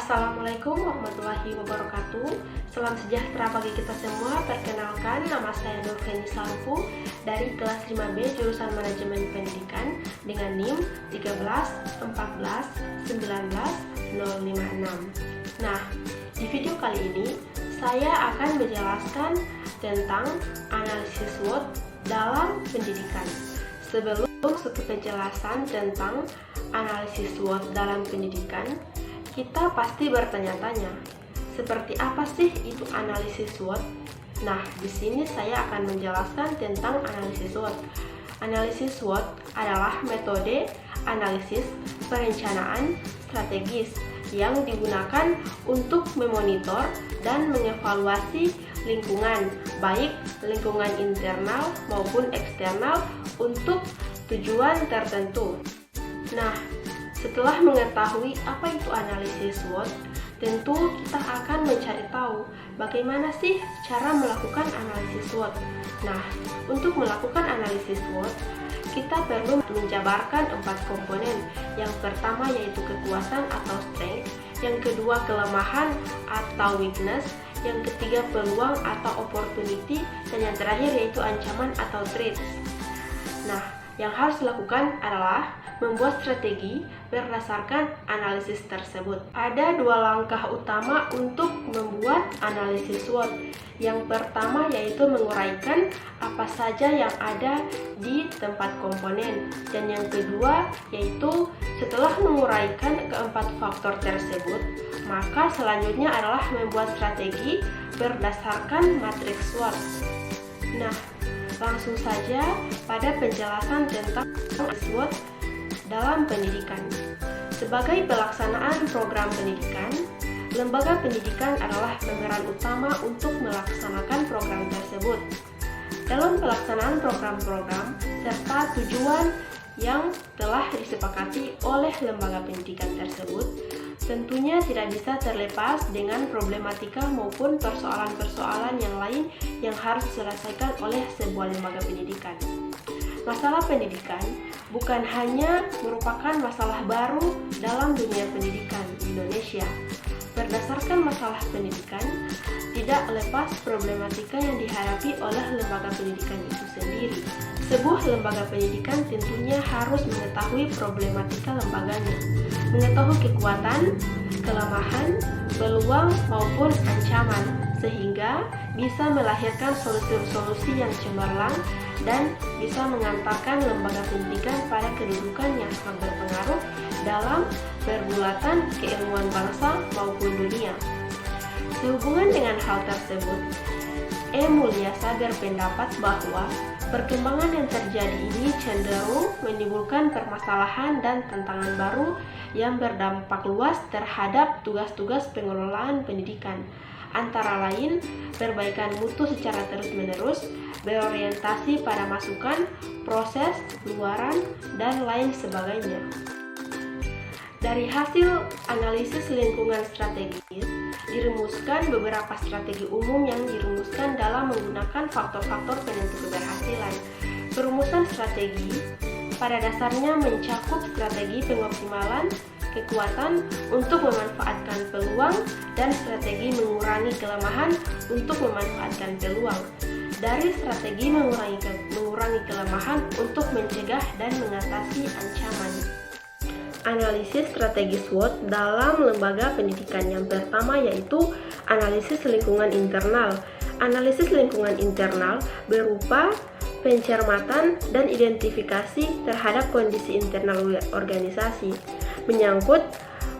Assalamualaikum warahmatullahi wabarakatuh. Salam sejahtera bagi kita semua. Perkenalkan, nama saya Nurfeni Salpu dari kelas 5B jurusan Manajemen Pendidikan dengan NIM 131419056. Nah, di video kali ini saya akan menjelaskan tentang analisis SWOT dalam pendidikan. Sebelum ke penjelasan tentang analisis SWOT dalam pendidikan, kita pasti bertanya-tanya, seperti apa sih itu analisis SWOT? Nah, di sini saya akan menjelaskan tentang analisis SWOT. Analisis SWOT adalah metode analisis perencanaan strategis yang digunakan untuk memonitor dan mengevaluasi lingkungan, baik lingkungan internal maupun eksternal untuk tujuan tertentu. Nah, setelah mengetahui apa itu analisis SWOT, tentu kita akan mencari tahu bagaimana sih cara melakukan analisis SWOT. Nah, untuk melakukan analisis SWOT, kita perlu menjabarkan 4 komponen. Yang pertama yaitu kekuatan atau strength, yang kedua kelemahan atau weakness, yang ketiga peluang atau opportunity, dan yang terakhir yaitu ancaman atau threats. Nah, yang harus dilakukan adalah membuat strategi berdasarkan analisis tersebut. Ada 2 langkah utama untuk membuat analisis SWOT. Yang pertama yaitu menguraikan apa saja yang ada di tempat komponen, dan yang kedua yaitu setelah menguraikan keempat faktor tersebut, maka selanjutnya adalah membuat strategi berdasarkan matriks SWOT. Nah, langsung saja pada penjelasan tentang SWOT dalam pendidikan. Sebagai pelaksanaan program pendidikan, lembaga pendidikan adalah pemeran utama untuk melaksanakan program tersebut. Dalam pelaksanaan program-program serta tujuan yang telah disepakati oleh lembaga pendidikan tersebut, tentunya tidak bisa terlepas dengan problematika maupun persoalan-persoalan yang lain yang harus diselesaikan oleh sebuah lembaga pendidikan. Masalah pendidikan bukan hanya merupakan masalah baru dalam dunia pendidikan di Indonesia. Berdasarkan masalah pendidikan, tidak lepas problematika yang dihadapi oleh lembaga pendidikan itu sendiri. Sebuah lembaga pendidikan tentunya harus mengetahui problematika lembaganya, mengetahui kekuatan, kelemahan, peluang maupun ancaman, sehingga bisa melahirkan solusi-solusi yang cemerlang dan bisa mengantarkan lembaga pendidikan pada kedudukan yang sangat berpengaruh dalam pergulatan keilmuan bangsa maupun dunia. Sehubungan dengan hal tersebut, E. Mulyasa berpendapat bahwa perkembangan yang terjadi ini cenderung menimbulkan permasalahan dan tantangan baru yang berdampak luas terhadap tugas-tugas pengelolaan pendidikan, antara lain perbaikan mutu secara terus-menerus, berorientasi pada masukan, proses, luaran, dan lain sebagainya. Dari hasil analisis lingkungan strategis, dirumuskan beberapa strategi umum yang dirumuskan dalam menggunakan faktor-faktor penentu keberhasilan. Perumusan strategi pada dasarnya mencakup strategi pengoptimalan kekuatan untuk memanfaatkan peluang dan strategi mengurangi kelemahan untuk memanfaatkan peluang. Dari strategi mengurangi kelemahan untuk mencegah dan mengatasi ancaman. Analisis strategi SWOT dalam lembaga pendidikan yang pertama yaitu analisis lingkungan internal. Analisis lingkungan internal berupa pencermatan dan identifikasi terhadap kondisi internal organisasi, menyangkut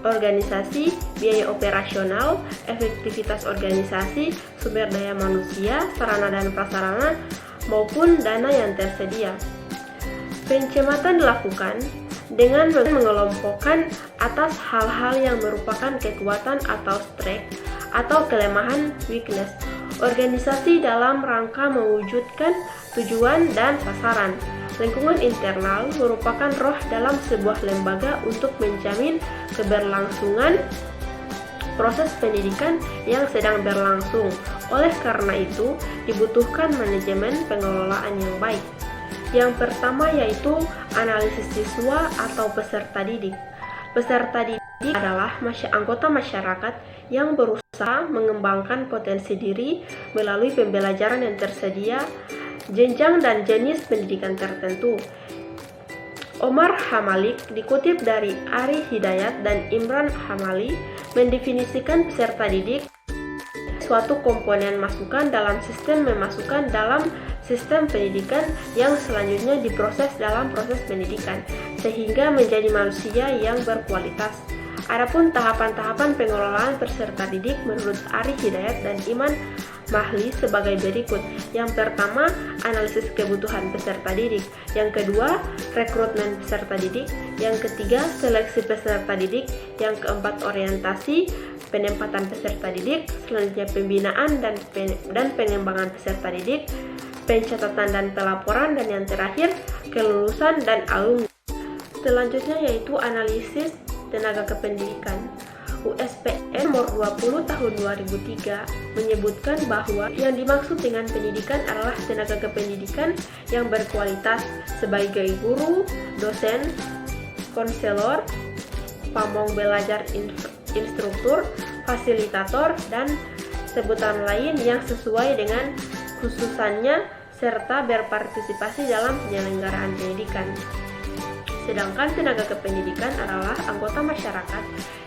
organisasi, biaya operasional, efektivitas organisasi, sumber daya manusia, sarana dan prasarana, maupun dana yang tersedia. Pencermatan dilakukan dengan mengelompokkan atas hal-hal yang merupakan kekuatan atau strength atau kelemahan weakness organisasi dalam rangka mewujudkan tujuan dan sasaran. Lingkungan internal merupakan roh dalam sebuah lembaga untuk menjamin keberlangsungan proses pendidikan yang sedang berlangsung. Oleh karena itu, dibutuhkan manajemen pengelolaan yang baik. Yang pertama yaitu analisis siswa atau peserta didik. Peserta didik adalah anggota masyarakat yang berusaha mengembangkan potensi diri melalui pembelajaran yang tersedia, jenjang dan jenis pendidikan tertentu. Omar Hamalik dikutip dari Ari Hidayat dan Imran Hamali mendefinisikan peserta didik suatu komponen masukan dalam sistem memasukkan dalam sistem pendidikan yang selanjutnya diproses dalam proses pendidikan sehingga menjadi manusia yang berkualitas. Adapun tahapan-tahapan pengelolaan peserta didik menurut Ari Hidayat dan Iman Mahli sebagai berikut. Yang pertama, analisis kebutuhan peserta didik. Yang kedua, rekrutmen peserta didik. Yang ketiga, seleksi peserta didik. Yang keempat, orientasi penempatan peserta didik. Selanjutnya, pembinaan dan pengembangan peserta didik, pencatatan dan pelaporan, dan yang terakhir, kelulusan dan alumni. Selanjutnya yaitu analisis tenaga kependidikan. USPN nomor 20 tahun 2003 menyebutkan bahwa yang dimaksud dengan pendidikan adalah tenaga kependidikan yang berkualitas sebagai guru, dosen, konselor, pamong belajar instruktur, fasilitator, dan sebutan lain yang sesuai dengan khususannya serta berpartisipasi dalam penyelenggaraan pendidikan. Sedangkan tenaga kependidikan adalah anggota masyarakat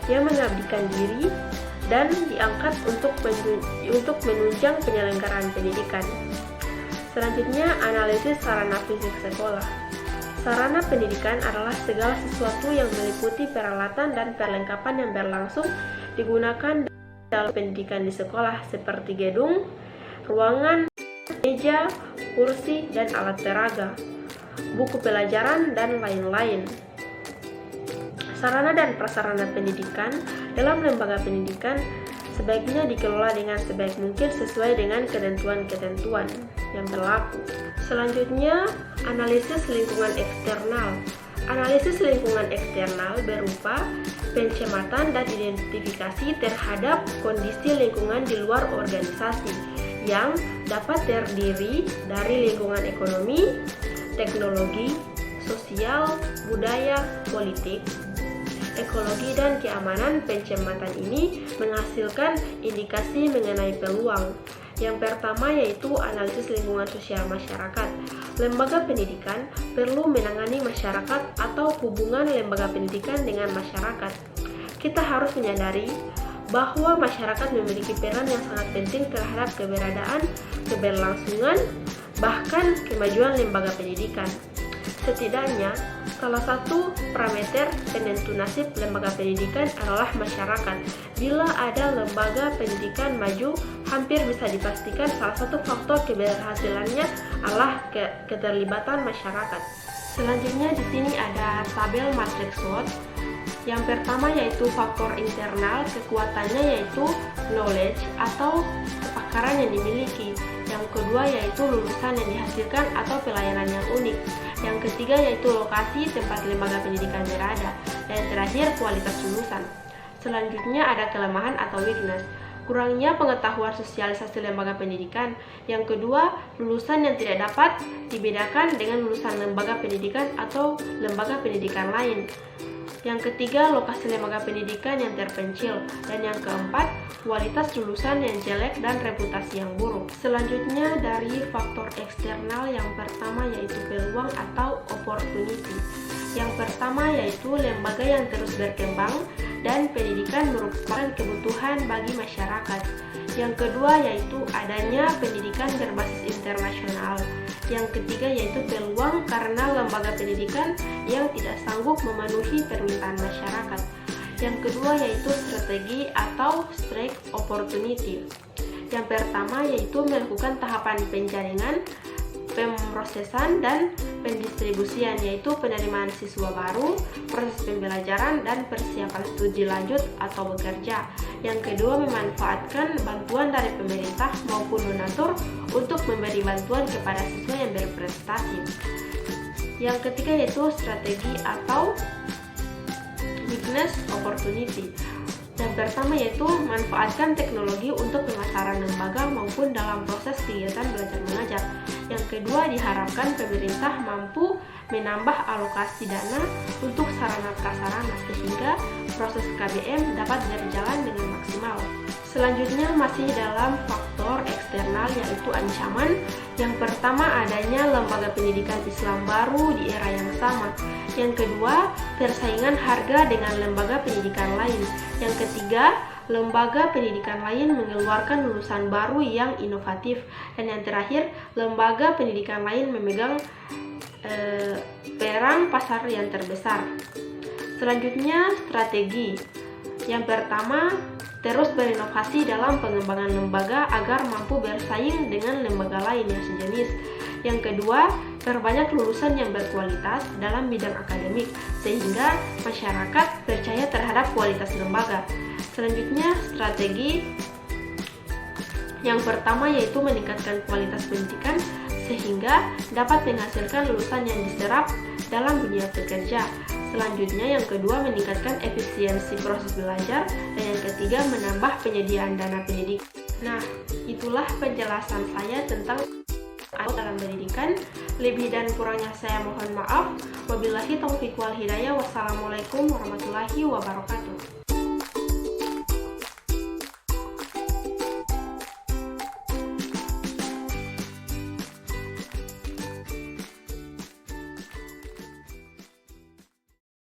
yang mengabdikan diri dan diangkat untuk menunjang penyelenggaraan pendidikan. Selanjutnya, analisis sarana fisik sekolah. Sarana pendidikan adalah segala sesuatu yang meliputi peralatan dan perlengkapan yang berlangsung digunakan dalam pendidikan di sekolah seperti gedung, ruangan, meja, kursi, dan alat peraga, buku pelajaran, dan lain-lain. Sarana dan prasarana pendidikan dalam lembaga pendidikan sebaiknya dikelola dengan sebaik mungkin sesuai dengan ketentuan-ketentuan yang berlaku. Selanjutnya, analisis lingkungan eksternal. Analisis lingkungan eksternal berupa pencamatan dan identifikasi terhadap kondisi lingkungan di luar organisasi yang dapat terdiri dari lingkungan ekonomi, teknologi, sosial, budaya, politik, ekologi, dan keamanan. Pencamatan ini menghasilkan indikasi mengenai peluang. Yang pertama yaitu analisis lingkungan sosial masyarakat. Lembaga pendidikan perlu menangani masyarakat atau hubungan lembaga pendidikan dengan masyarakat. Kita harus menyadari bahwa masyarakat memiliki peran yang sangat penting terhadap keberadaan, keberlangsungan, bahkan kemajuan lembaga pendidikan. Setidaknya, salah satu parameter penentu nasib lembaga pendidikan adalah masyarakat. Bila ada lembaga pendidikan maju, hampir bisa dipastikan salah satu faktor keberhasilannya adalah keterlibatan masyarakat. Selanjutnya di sini ada tabel matriks SWOT. Yang pertama yaitu faktor internal, kekuatannya yaitu knowledge atau kepakaran yang dimiliki. Yang kedua yaitu lulusan yang dihasilkan atau pelayanan yang unik. Yang ketiga yaitu lokasi tempat lembaga pendidikan berada. Dan yang terakhir kualitas lulusan. Selanjutnya ada kelemahan atau weakness. Kurangnya pengetahuan sosialisasi lembaga pendidikan. Yang kedua, lulusan yang tidak dapat dibedakan dengan lulusan lembaga pendidikan atau lembaga pendidikan lain. Yang ketiga, lokasi lembaga pendidikan yang terpencil. Dan yang keempat, kualitas lulusan yang jelek dan reputasi yang buruk. Selanjutnya dari faktor eksternal, yang pertama yaitu peluang atau opportunity. Yang pertama yaitu lembaga yang terus berkembang dan pendidikan merupakan kebutuhan bagi masyarakat. Yang kedua yaitu adanya pendidikan berbasis internasional. Yang ketiga yaitu peluang karena lembaga pendidikan yang tidak sanggup memenuhi permintaan masyarakat. Yang kedua yaitu strategi atau strike opportunity. Yang pertama yaitu melakukan tahapan penjaringan, pemrosesan, dan pendistribusian, yaitu penerimaan siswa baru, proses pembelajaran, dan persiapan studi lanjut atau bekerja. Yang kedua, memanfaatkan bantuan dari pemerintah maupun donatur untuk memberi bantuan kepada siswa yang berprestasi. Yang ketiga yaitu strategi atau business opportunity. Yang pertama yaitu manfaatkan teknologi untuk pemasaran lembaga maupun dalam proses kegiatan belajar mengajar. Yang kedua, diharapkan pemerintah mampu menambah alokasi dana untuk sarana prasarana sehingga proses KBM dapat berjalan dengan maksimal. Selanjutnya masih dalam faktor eksternal yaitu ancaman. Yang pertama, adanya lembaga pendidikan Islam baru di era yang sama. Yang kedua, persaingan harga dengan lembaga pendidikan lain. Yang ketiga, lembaga pendidikan lain mengeluarkan lulusan baru yang inovatif. Dan yang terakhir, lembaga pendidikan lain memegang peran pasar yang terbesar. Selanjutnya, strategi. Yang pertama, terus berinovasi dalam pengembangan lembaga agar mampu bersaing dengan lembaga lain yang sejenis. Yang kedua, perbanyak lulusan yang berkualitas dalam bidang akademik sehingga masyarakat percaya terhadap kualitas lembaga. Selanjutnya, strategi yang pertama yaitu meningkatkan kualitas pendidikan sehingga dapat menghasilkan lulusan yang diserap dalam dunia pekerja. Selanjutnya, yang kedua, meningkatkan efisiensi proses belajar, dan yang ketiga, menambah penyediaan dana pendidik. Nah, itulah penjelasan saya tentang dalam pendidikan. Lebih dan kurangnya saya mohon maaf. Wabillahi taufiq wal hidayah. Wassalamualaikum warahmatullahi wabarakatuh.